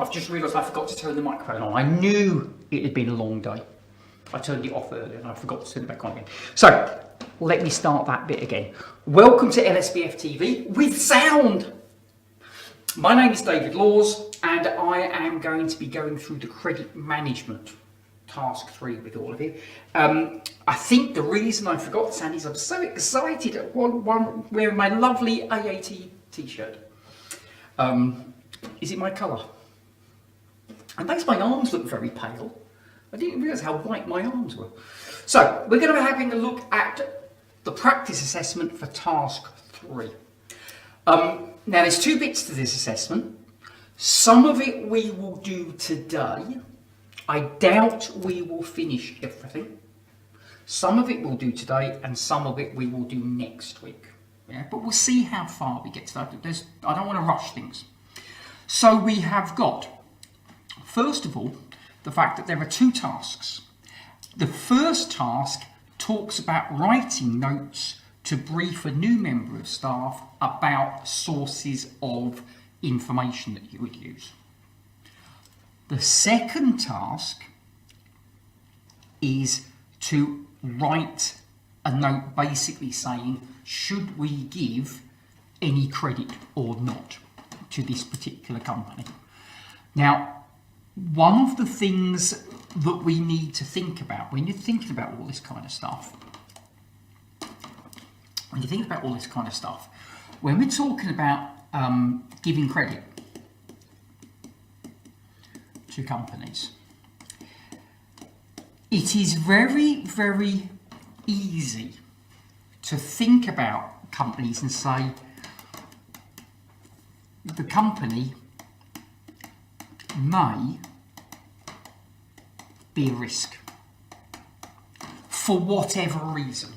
I've just realised I forgot to turn the microphone on. I knew it had been a long day. I turned it off earlier and I forgot to turn it back on again. So, let me start that bit again. Welcome to LSBF TV with sound. My name is David Laws and I am going to be going through the credit management task 3 with all of you. I think the reason I forgot to sound is I'm so excited at wearing my lovely AAT t-shirt. Is it my colour? It makes my arms look very pale. I didn't realise how white my arms were. So, we're going to be having a look at the practice assessment for task 3. Now, there's 2 bits to this assessment. Some of it we will do today. I doubt we will finish everything. Some of it we'll do today, and some of it we will do next week. Yeah, but we'll see how far we get to that. I don't want to rush things. So we have got, first of all, the fact that there are 2 tasks. The first task talks about writing notes to brief a new member of staff about sources of information that you would use. The second task is to write a note basically saying, should we give any credit or not to this particular company? Now, one of the things that we need to think about when you're thinking about all this kind of stuff, when we're talking about giving credit to companies, it is very, very easy to think about companies and say, the company may be a risk for whatever reason.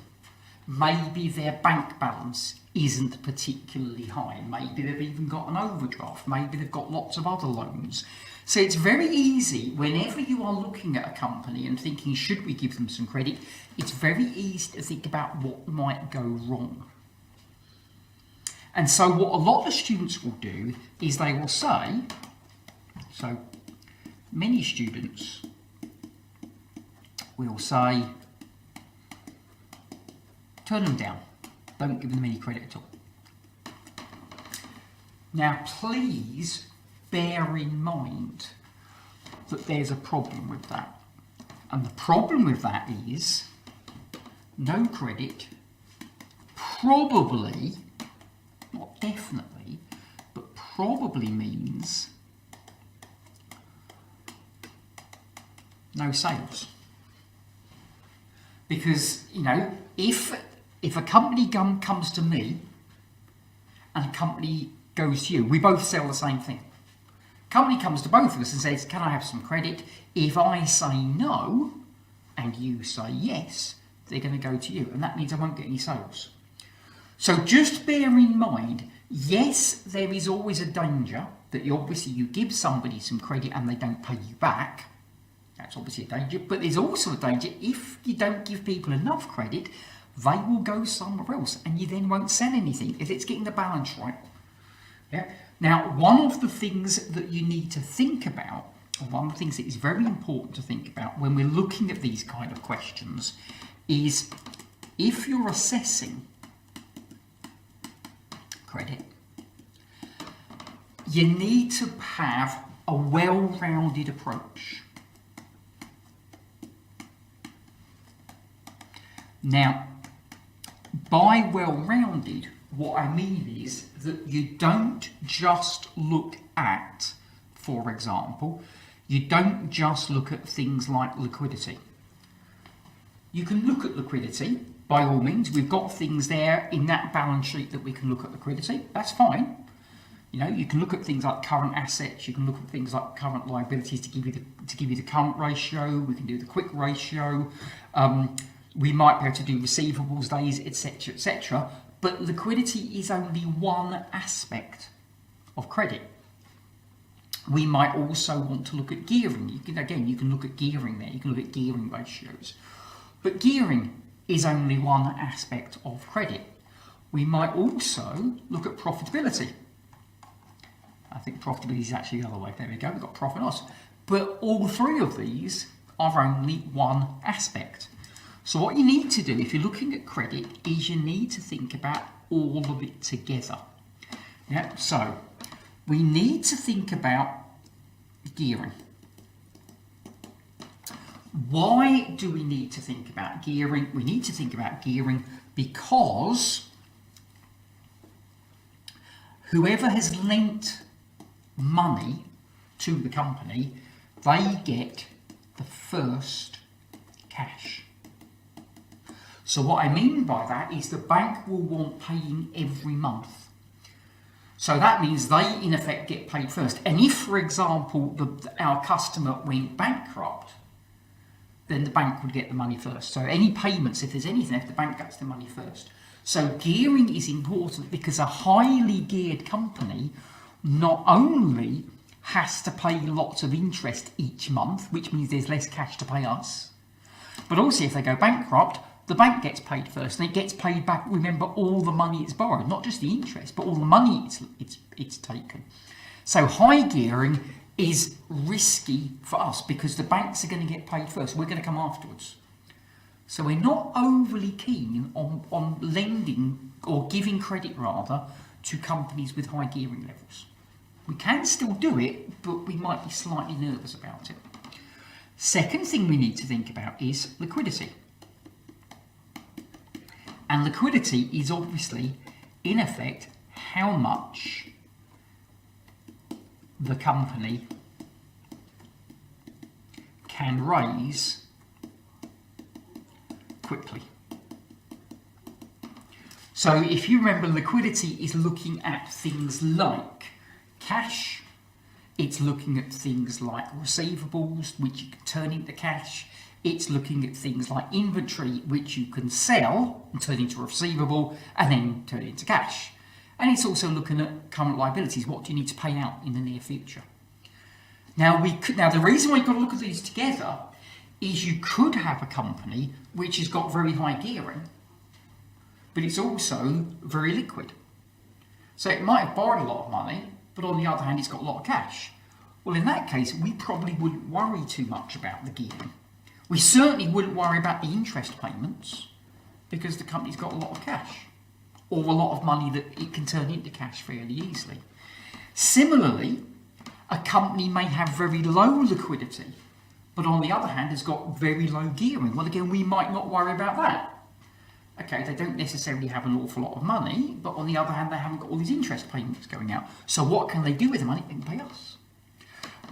Maybe their bank balance isn't particularly high. Maybe they've even got an overdraft. Maybe they've got lots of other loans. So it's very easy, whenever you are looking at a company and thinking, should we give them some credit, it's very easy to think about what might go wrong. And so what a lot of students will do is they will say, so many students will say, turn them down, don't give them any credit at all. Now please bear in mind that there's a problem with that. And the problem with that is no credit probably, not definitely, but probably means no sales. Because, you know, if a company comes to me and a company goes to you, we both sell the same thing. Company comes to both of us and says, can I have some credit? If I say no and you say yes, they're going to go to you, and that means I won't get any sales. So just bear in mind, yes, there is always a danger that you give somebody some credit and they don't pay you back. That's obviously a danger, but there's also a danger if you don't give people enough credit, they will go somewhere else and you then won't sell anything if it's getting the balance right. Yeah. Now, one of the things that you need to think about, or one of the things that is very important to think about when we're looking at these kind of questions, is if you're assessing credit, you need to have a well-rounded approach. Now, by well-rounded, what I mean is that you don't just look at, for example, you don't just look at things like liquidity. You can look at liquidity, by all means. We've got things there in that balance sheet that we can look at liquidity. That's fine. You know, you can look at things like current assets. You can look at things like current liabilities to give you the current ratio. We can do the quick ratio. We might be able to do receivables days, etc., etc. But liquidity is only one aspect of credit. We might also want to look at gearing. You can look at gearing there. You can look at gearing ratios. But gearing is only one aspect of credit. We might also look at profitability. I think profitability is actually the other way. There we go, we've got profit and loss. But all three of these are only one aspect. So what you need to do if you're looking at credit is you need to think about all of it together. Yeah, so we need to think about gearing. Why do we need to think about gearing? We need to think about gearing because whoever has lent money to the company, they get the first cash. So what I mean by that is the bank will want paying every month. So that means they in effect get paid first. And if, for example, our customer went bankrupt, then the bank would get the money first. So any payments, if there's anything left, the bank gets the money first. So gearing is important because a highly geared company not only has to pay lots of interest each month, which means there's less cash to pay us, but also if they go bankrupt, the bank gets paid first and it gets paid back, remember, all the money it's borrowed, not just the interest, but all the money it's taken. So high gearing is risky for us because the banks are going to get paid first. We're going to come afterwards. So we're not overly keen on lending or giving credit rather to companies with high gearing levels. We can still do it, but we might be slightly nervous about it. Second thing we need to think about is liquidity. And liquidity is obviously, in effect, how much the company can raise quickly. So if you remember, liquidity is looking at things like cash, it's looking at things like receivables, which you can turn into cash, it's looking at things like inventory, which you can sell and turn into a receivable and then turn it into cash. And it's also looking at current liabilities. What do you need to pay out in the near future? Now, the reason why you've got to look at these together is you could have a company which has got very high gearing, but it's also very liquid. So it might have borrowed a lot of money, but on the other hand, it's got a lot of cash. Well, in that case, we probably wouldn't worry too much about the gearing. We certainly wouldn't worry about the interest payments because the company's got a lot of cash or a lot of money that it can turn into cash fairly easily. Similarly, a company may have very low liquidity, but on the other hand has got very low gearing. Well, again, we might not worry about that. Okay, they don't necessarily have an awful lot of money, but on the other hand, they haven't got all these interest payments going out. So what can they do with the money? They can pay us.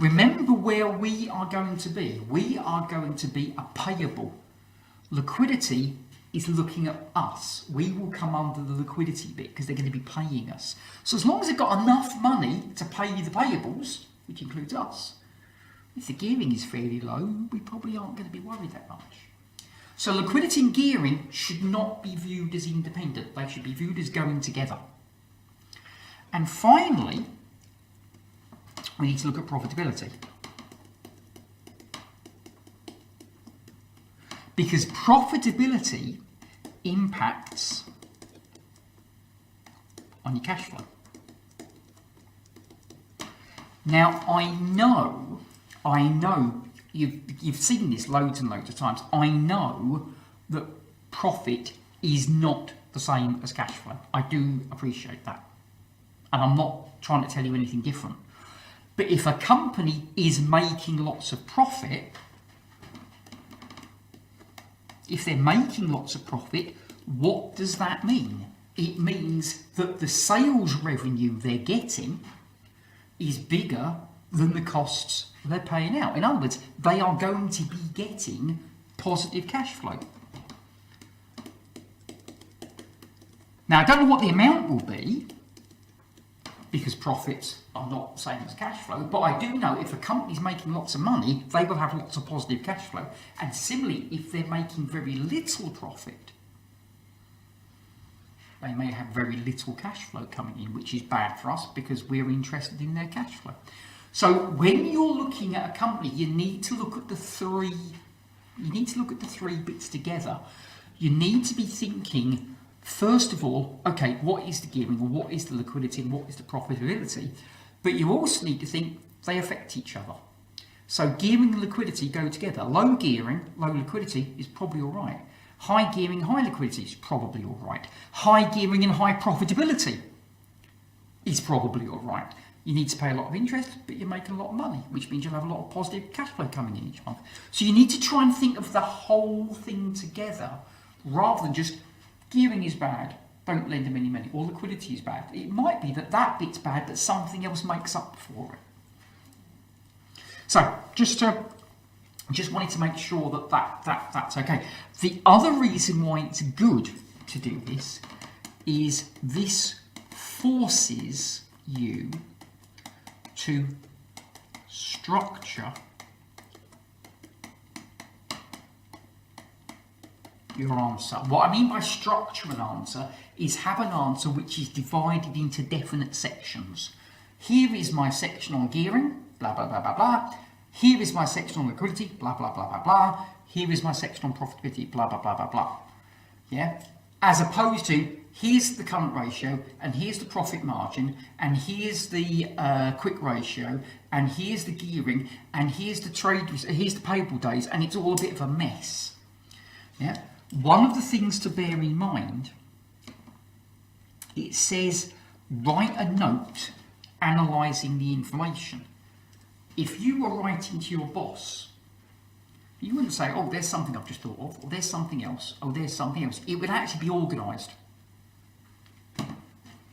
Remember where we are going to be. We are going to be a payable. Liquidity is looking at us. We will come under the liquidity bit because they're going to be paying us. So as long as they've got enough money to pay the payables, which includes us, if the gearing is fairly low, we probably aren't going to be worried that much. So liquidity and gearing should not be viewed as independent. They should be viewed as going together. And finally, we need to look at profitability. Because profitability impacts on your cash flow. Now, I know you've seen this loads and loads of times. I know that profit is not the same as cash flow. I do appreciate that. And I'm not trying to tell you anything different. But if a company is making lots of profit, if they're making lots of profit, what does that mean? It means that the sales revenue they're getting is bigger than the costs they're paying out. In other words, they are going to be getting positive cash flow. Now, I don't know what the amount will be, because profits are not the same as cash flow, but I do know if a company's making lots of money, they will have lots of positive cash flow. And similarly, if they're making very little profit, they may have very little cash flow coming in, which is bad for us because we're interested in their cash flow. So when you're looking at a company, you need to look at the three bits together. You need to be thinking, first of all, okay, what is the gearing, or what is the liquidity, and what is the profitability? But you also need to think they affect each other. So gearing and liquidity go together. Low gearing, low liquidity is probably all right. High gearing, high liquidity is probably all right. High gearing and high profitability is probably all right. You need to pay a lot of interest, but you're making a lot of money, which means you'll have a lot of positive cash flow coming in each month. So you need to try and think of the whole thing together rather than just gearing is bad, don't lend them any money, or liquidity is bad. It might be that that bit's bad, but something else makes up for it. So just wanted to make sure that's okay. The other reason why it's good to do this is this forces you to structure your answer. What I mean by structure an answer is have an answer which is divided into definite sections. Here is my section on gearing, blah, blah, blah, blah, blah. Here is my section on liquidity, blah, blah, blah, blah, blah. Here is my section on profitability, blah, blah, blah, blah, blah. Yeah? As opposed to, here's the current ratio, and here's the profit margin, and here's the quick ratio, and here's the gearing, and here's the here's the payable days, and it's all a bit of a mess. Yeah? One of the things to bear in mind, it says write a note analysing the information. If you were writing to your boss, you wouldn't say, oh, there's something I've just thought of, or there's something else, or there's something else. It would actually be organised.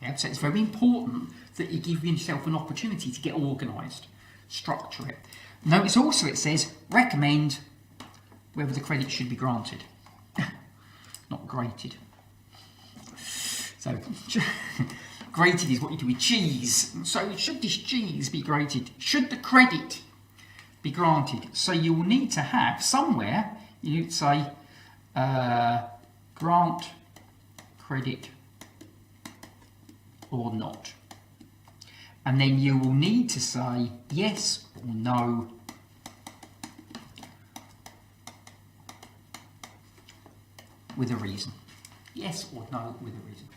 Yeah, so it's very important that you give yourself an opportunity to get organised, structure it. Notice also it says recommend whether the credit should be granted, not graded. So graded is what you do with cheese. So should this cheese be graded? Should the credit be granted? So you will need to have somewhere, you'd say grant credit or not. And then you will need to say yes or no with a reason. Yes or no with a reason.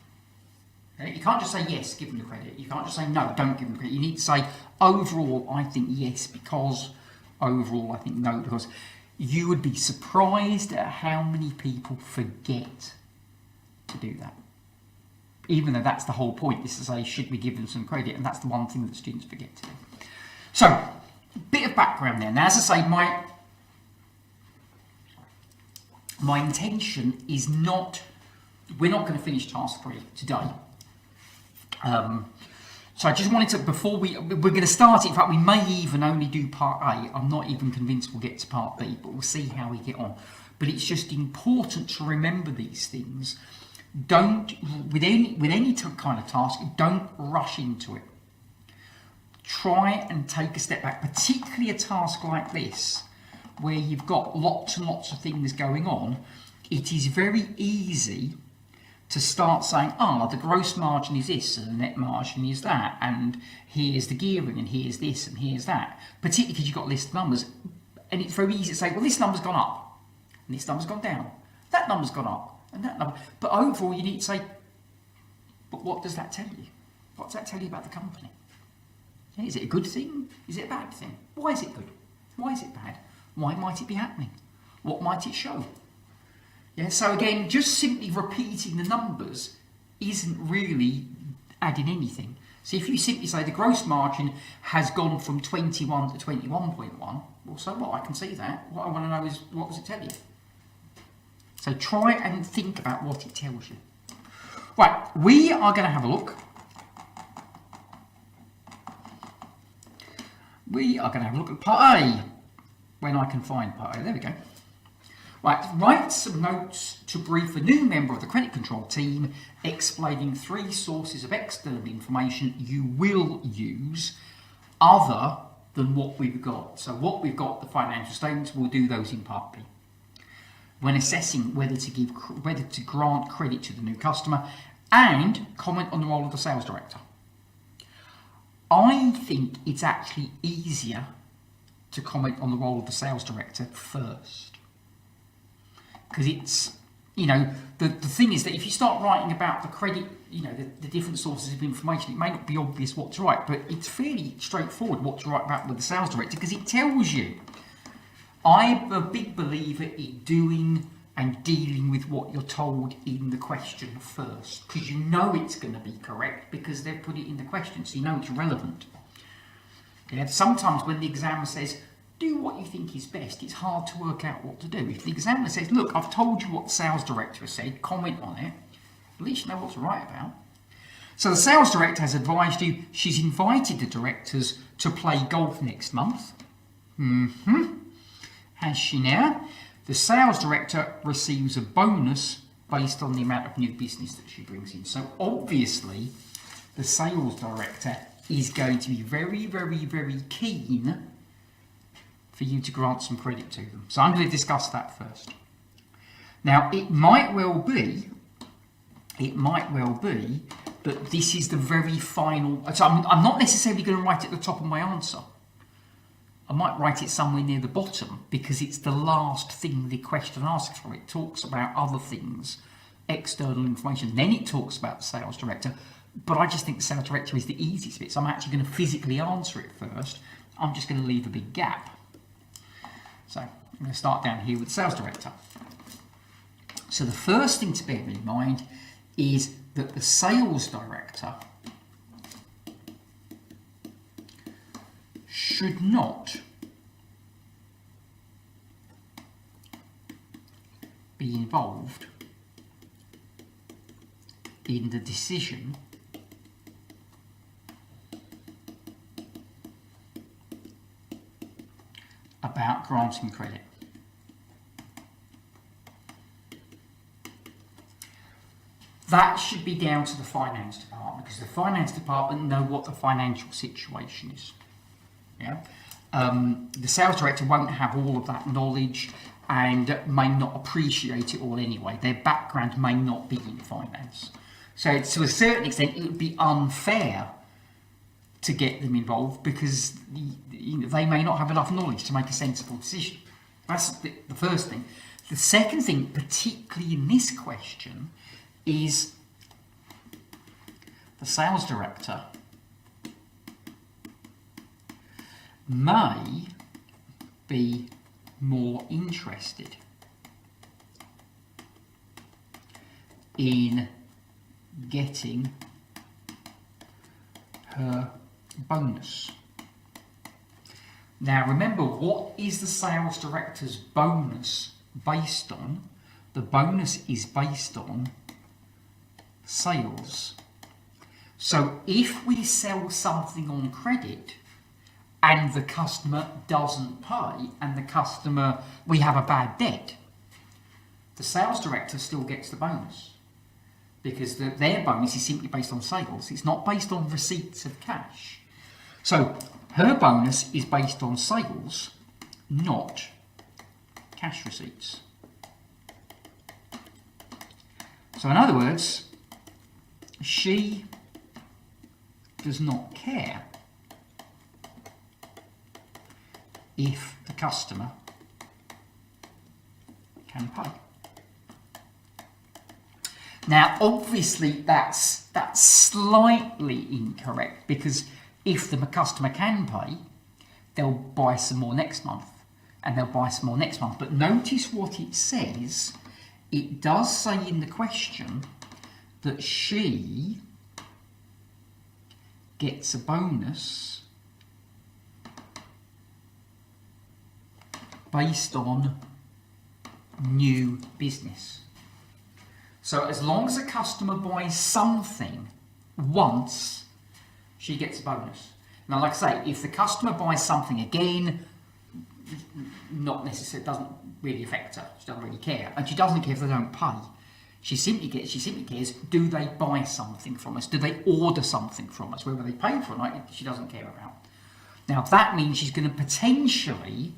Okay? You can't just say yes, give them the credit. You can't just say no, don't give them the credit. You need to say overall I think yes because, overall I think no because. You would be surprised at how many people forget to do that. Even though that's the whole point, is to say, should we give them some credit? And that's the one thing that students forget to do. So, a bit of background there. Now, as I say, my intention is not, we're not going to finish task 3 today. So I just wanted to, before we're going to start it, in fact, we may even only do part A. I'm not even convinced we'll get to part B, but we'll see how we get on. But it's just important to remember these things. Don't, with any kind of task, don't rush into it. Try and take a step back, particularly a task like this, where you've got lots and lots of things going on. It is very easy to start saying, the gross margin is this, and the net margin is that, and here's the gearing, and here's this, and here's that. Particularly because you've got a list of numbers, and it's very easy to say, well, this number's gone up, and this number's gone down, that number's gone up, and that number. But overall, you need to say, but what does that tell you? What does that tell you about the company? Yeah, is it a good thing? Is it a bad thing? Why is it good? Why is it bad? Why might it be happening? What might it show? Yeah, so again, just simply repeating the numbers isn't really adding anything. So if you simply say the gross margin has gone from 21 to 21.1, well, so what? I can see that. What I want to know is, what does it tell you? So try and think about what it tells you. Right, we are going to have a look. We are going to have a look at part A, when I can find part A. There we go. Right, write some notes to brief a new member of the credit control team explaining 3 sources of external information you will use other than what we've got. So what we've got, the financial statements, we'll do those in part B. When assessing whether to grant credit to the new customer, and comment on the role of the sales director. I think it's actually easier to comment on the role of the sales director first. Because you know, the thing is that if you start writing about the credit, you know, the different sources of information, it may not be obvious what to write, but it's fairly straightforward what to write about with the sales director, because it tells you. I'm a big believer in doing and dealing with what you're told in the question first, because you know it's going to be correct because they've put it in the question, so you know it's relevant. Yeah, sometimes when the examiner says, do what you think is best, it's hard to work out what to do. If the examiner says, look, I've told you what the sales director has said, comment on it, at least you know what to write about. So the sales director has advised you she's invited the directors to play golf next month. Has she now? The sales director receives a bonus based on the amount of new business that she brings in. So obviously, the sales director is going to be very, very, very keen for you to grant some credit to them. So I'm going to discuss that first. Now, it might well be that this is the very final. So I'm not necessarily going to write it at the top of my answer. I might write it somewhere near the bottom because it's the last thing the question asks for. It talks about other things, external information. Then it talks about the sales director. But I just think the sales director is the easiest bit. So I'm actually going to physically answer it first. I'm just going to leave a big gap. So I'm going to start down here with sales director. So the first thing to bear in mind is that the sales director should not be involved in the decision about granting credit. That should be down to the finance department, because the finance department know what the financial situation is. Yeah, the sales director won't have all of that knowledge and may not appreciate it all anyway. Their background may not be in finance, so to a certain extent, it would be unfair to get them involved because they may not have enough knowledge to make a sensible decision. That's the first thing. The second thing, particularly in this question, is the sales director may be more interested in getting her bonus. Now remember, what is the sales director's bonus based on? The bonus is based on sales. So if we sell something on credit and the customer doesn't pay and we have a bad debt, the sales director still gets the bonus because their bonus is simply based on sales. It's not based on receipts of cash. So her bonus is based on sales, not cash receipts. So in other words, she does not care if the customer can pay. Now, obviously, that's slightly incorrect because if the customer can pay, they'll buy some more next month, and they'll buy some more next month. But notice what it says. It does say in the question that she gets a bonus based on new business. So as long as a customer buys something once, she gets a bonus. Now, like I say, if the customer buys something again, not necessarily, doesn't really affect her. She doesn't really care, and she doesn't care if they don't pay. She simply cares, do they buy something from us? Do they order something from us? Whether they pay for it or not, she doesn't care about. Now, that means she's going to potentially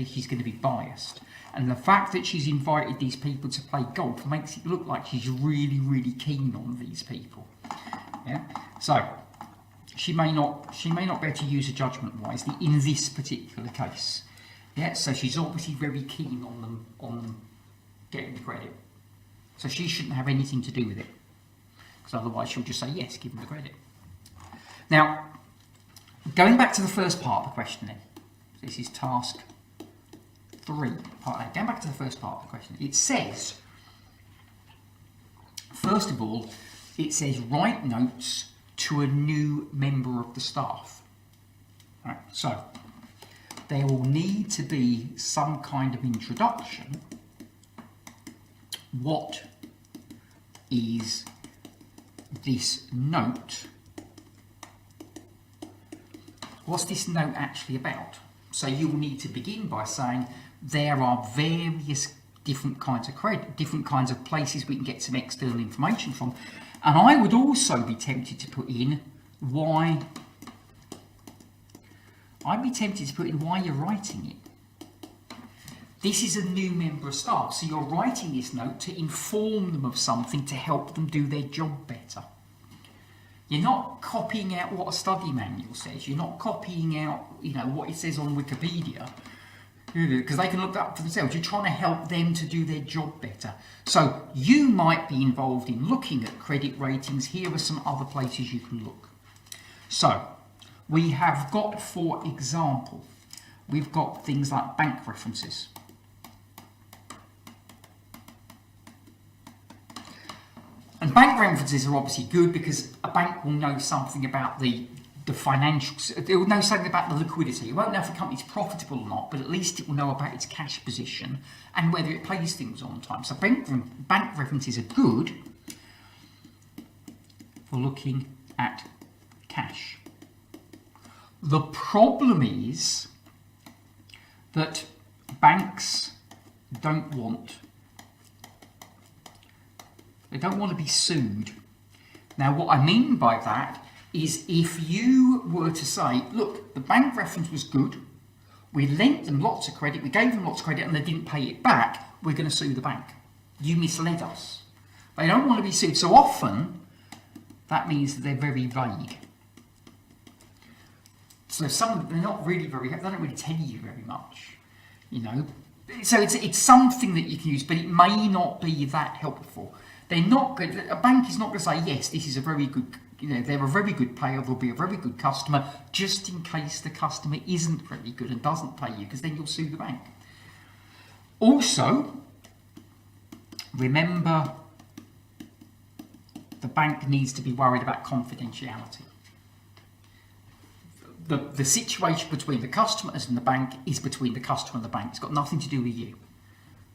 she's going to be biased. And the fact that she's invited these people to play golf makes it look like she's really, really keen on these people. Yeah. So she may not be able to use her judgment wisely in this particular case. Yeah. So she's obviously very keen on them getting the credit. So she shouldn't have anything to do with it, because otherwise she'll just say, yes, give them the credit. Now, going back to the first part of the question then, this is task 3, part A. Going back to the first part of the question, it says, first of all, it says write notes to a new member of the staff. Right, so there will need to be some kind of introduction. What is this note? What's this note actually about? So you'll need to begin by saying there are various different kinds of credit, different kinds of places we can get some external information from. And I would also be tempted to put in why. I'd be tempted to put in why you're writing it. This is a new member of staff, so you're writing this note to inform them of something to help them do their job better. You're not copying out what a study manual says. You're not copying out, what it says on Wikipedia, because they can look that up for themselves. You're trying to help them to do their job better. So you might be involved in looking at credit ratings. Here are some other places you can look. So we have got, for example, we've got things like bank references. And bank references are obviously good because a bank will know something about the financials. It will know something about the liquidity. It won't know if the company's profitable or not, but at least it will know about its cash position and whether it pays things on time. So bank references are good for looking at cash. The problem is that banks don't want to be sued. Now, what I mean by that is if you were to say, look, the bank reference was good, we lent them lots of credit, we gave them lots of credit and they didn't pay it back, we're going to sue the bank. You misled us. They don't want to be sued. So often, that means that they're very vague. So they're not really they don't really tell you very much, So it's something that you can use, but it may not be that helpful. They're not good. A bank is not going to say, yes, this is a very good, they're a very good payer, they'll be a very good customer, just in case the customer isn't very good and doesn't pay you, because then you'll sue the bank. Also, remember, the bank needs to be worried about confidentiality. The situation between the customers and the bank is between the customer and the bank. It's got nothing to do with you.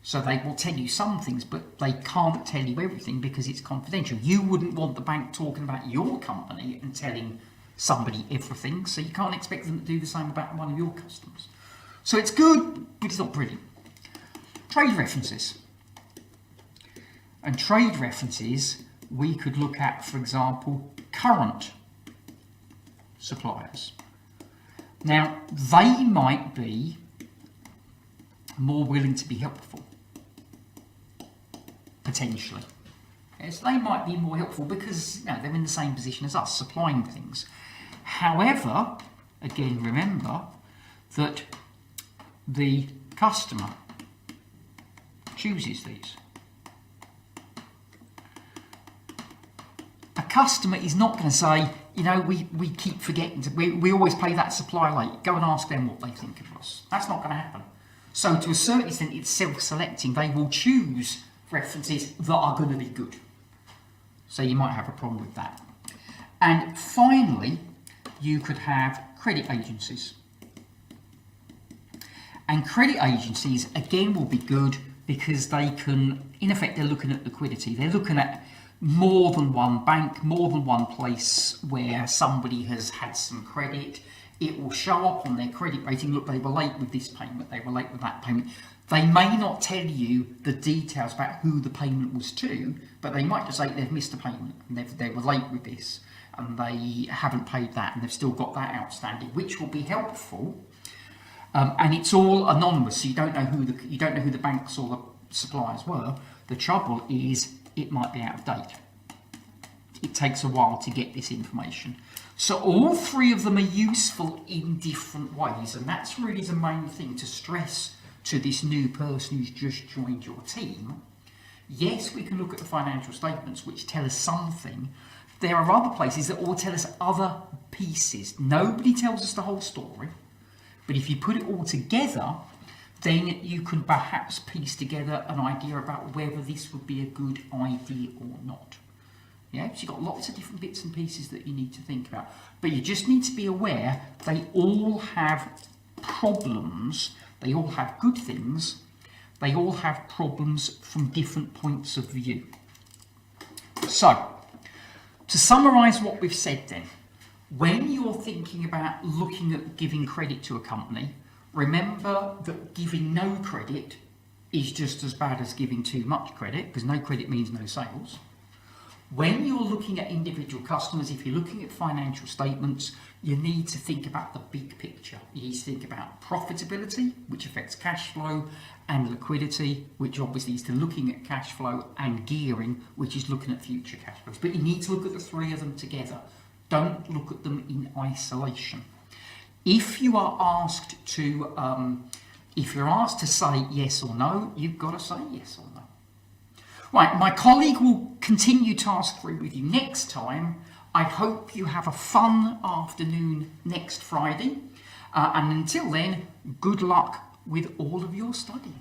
So they will tell you some things, but they can't tell you everything because it's confidential. You wouldn't want the bank talking about your company and telling somebody everything, so you can't expect them to do the same about one of your customers. So it's good, but it's not brilliant. Trade references. And trade references, we could look at, for example, current suppliers. Now, they might be more willing to be helpful, potentially. Yes, they might be more helpful because they're in the same position as us, supplying things. However, again, remember that the customer chooses these. A customer is not going to say, we keep forgetting we always pay that supplier late. Go and ask them what they think of us. That's not going to happen. So to a certain extent, it's self-selecting. They will choose references that are going to be good. So you might have a problem with that. And finally, you could have credit agencies. And credit agencies, again, will be good because they can, in effect, they're looking at liquidity. They're looking at more than one bank, more than one place where somebody has had some credit. It will show up on their credit rating. Look, they were late with this payment, they were late with that payment. They may not tell you the details about who the payment was to, but they might just say they've missed a payment and they were late with this and they haven't paid that and they've still got that outstanding, which will be helpful. And it's all anonymous, so you don't know who the banks or the suppliers were. The trouble is it might be out of date. It takes a while to get this information. So all three of them are useful in different ways, and that's really the main thing to stress to this new person who's just joined your team, yes, we can look at the financial statements which tell us something. There are other places that will tell us other pieces. Nobody tells us the whole story, but if you put it all together, then you can perhaps piece together an idea about whether this would be a good idea or not. Yeah, so you've got lots of different bits and pieces that you need to think about. But you just need to be aware they all have problems, they all have good things, they all have problems from different points of view. So, to summarise what we've said then, when you're thinking about looking at giving credit to a company, remember that giving no credit is just as bad as giving too much credit, because no credit means no sales. When you're looking at individual customers, if you're looking at financial statements, you need to think about the big picture. You need to think about profitability, which affects cash flow, and liquidity, which obviously is to looking at cash flow, and gearing, which is looking at future cash flows. But you need to look at the three of them together. Don't look at them in isolation. If you are asked to, say yes or no, you've got to say yes or no. Right, my colleague will continue task 3 with you next time. I hope you have a fun afternoon next Friday. And until then, good luck with all of your studying.